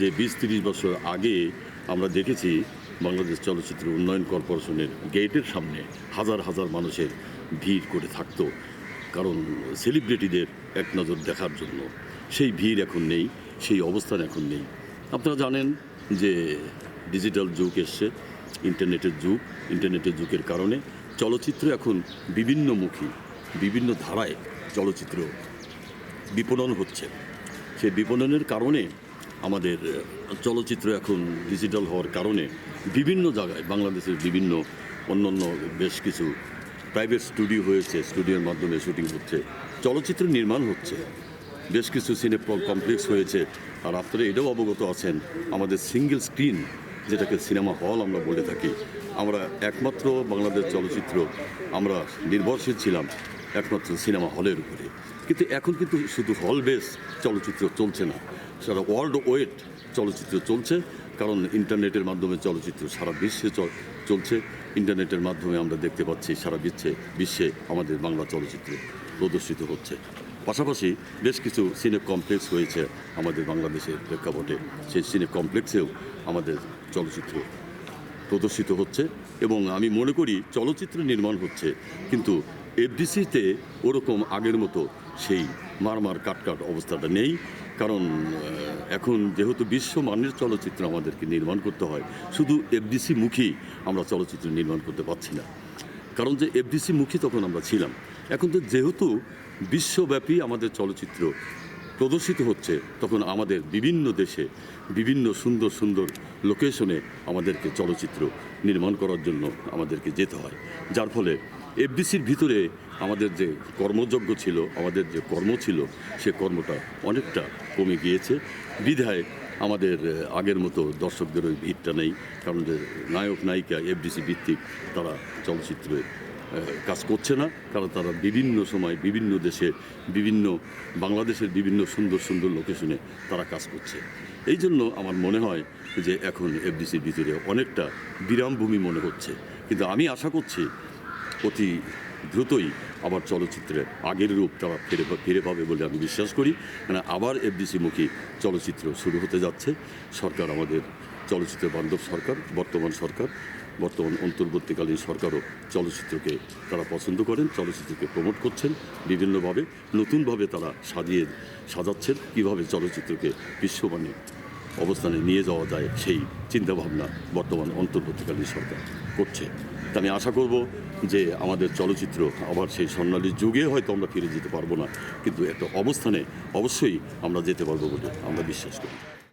যে 20-30 বছর আগে আমরা দেখেছি বাংলাদেশ চলচ্চিত্র উন্নয়ন কর্পোরেশনের গেটের সামনে হাজার হাজার মানুষের ভিড় করে থাকতো, কারণ সেলিব্রিটিদের এক নজর দেখার জন্য। সেই ভিড় এখন নেই, সেই অবস্থান এখন নেই। আপনারা জানেন যে ডিজিটাল যুগ এসছে, ইন্টারনেটের যুগের কারণে চলচ্চিত্র এখন বিভিন্নমুখী, বিভিন্ন ধারায় চলচ্চিত্র বিপণন হচ্ছে। সেই বিপণনের কারণে আমাদের চলচ্চিত্র এখন ডিজিটাল হওয়ার কারণে বিভিন্ন জায়গায় বাংলাদেশের বিভিন্ন অন্যান্য বেশ কিছু প্রাইভেট স্টুডিও হয়েছে, স্টুডিওর মাধ্যমে শুটিং হচ্ছে, চলচ্চিত্র নির্মাণ হচ্ছে, বেশ কিছু সিনে কমপ্লেক্স হয়েছে। আর আপনারা এটাও অবগত আছেন, আমাদের সিঙ্গেল স্ক্রিন যেটাকে সিনেমা হল আমরা বলে থাকি, আমরা একমাত্র বাংলাদেশ চলচ্চিত্র আমরা নির্ভরশীল ছিলাম একমাত্র সিনেমা হলের উপরে। কিন্তু এখন কিন্তু শুধু হল বেস চলচ্চিত্র চলছে না, সারা ওয়ার্ল্ড ওয়েড চলচ্চিত্র চলছে, কারণ ইন্টারনেটের মাধ্যমে চলচ্চিত্র সারা বিশ্বে চলছে। ইন্টারনেটের মাধ্যমে আমরা দেখতে পাচ্ছি সারা বিশ্বে আমাদের বাংলা চলচ্চিত্র প্রদর্শিত হচ্ছে। পাশাপাশি বেশ কিছু সিনে কমপ্লেক্স হয়েছে আমাদের বাংলাদেশের প্রেক্ষাপটে, সেই সিনে কমপ্লেক্সেও আমাদের চলচ্চিত্র প্রদর্শিত হচ্ছে। এবং আমি মনে করি চলচ্চিত্র নির্মাণ হচ্ছে, কিন্তু এফডিসিতে ওরকম আগের মতো সেই মারমার কাটকাট অবস্থাটা নেই। কারণ এখন যেহেতু বিশ্বমানের চলচ্চিত্র আমাদেরকে নির্মাণ করতে হয়, শুধু এফডিসি মুখী আমরা চলচ্চিত্র নির্মাণ করতে পারছি না। কারণ যে এফডিসি মুখী তখন আমরা ছিলাম, এখন তো যেহেতু বিশ্বব্যাপী আমাদের চলচ্চিত্র প্রদর্শিত হচ্ছে, তখন আমাদের বিভিন্ন দেশে বিভিন্ন সুন্দর সুন্দর লোকেশনে আমাদেরকে চলচ্চিত্র নির্মাণ করার জন্য আমাদেরকে যেতে হয়। যার ফলে এফডিসির ভিতরে আমাদের যে কর্মযজ্ঞ ছিল, আমাদের যে কর্ম ছিল, সে কর্মটা অনেকটা কমে গিয়েছে। বিধায় আমাদের আগের মতো দর্শকদের ওই ভিড়টা নেই, কারণ যে নায়ক নায়িকা এফডিসি ভিত্তিক তারা চলচ্চিত্রে কাজ করছে না, কারণ তারা বিভিন্ন সময় বিভিন্ন দেশে বাংলাদেশের বিভিন্ন সুন্দর সুন্দর লোকেশনে তারা কাজ করছে। এই জন্য আমার মনে হয় যে এখন এফডিসির ভিতরে অনেকটা বিরামভূমি মনে হচ্ছে। কিন্তু আমি আশা করছি অতি দ্রুতই আবার চলচ্চিত্রের আগের রূপ তারা ফিরে পাবে বলে আমি বিশ্বাস করি। মানে আবার এফডিসিমুখী চলচ্চিত্র শুরু হতে যাচ্ছে। সরকার আমাদের চলচ্চিত্র বান্ধব সরকার, বর্তমান অন্তর্বর্তীকালীন সরকারও চলচ্চিত্রকে তারা পছন্দ করেন, চলচ্চিত্রকে প্রমোট করছেন বিভিন্নভাবে, নতুনভাবে তারা সাজাচ্ছেন কীভাবে চলচ্চিত্রকে বিশ্বমানের অবস্থানে নিয়ে যাওয়া যায়, সেই চিন্তাভাবনা বর্তমান অন্তর্বর্তীকালীন সরকার করছে। তা আমি আশা করব যে আমাদের চলচ্চিত্র আবার সেই স্বর্ণালী যুগে হয়তো আমরা ফিরে যেতে পারবো না, কিন্তু একটা অবস্থানে অবশ্যই আমরা যেতে পারবো বলে আমরা বিশ্বাস করি।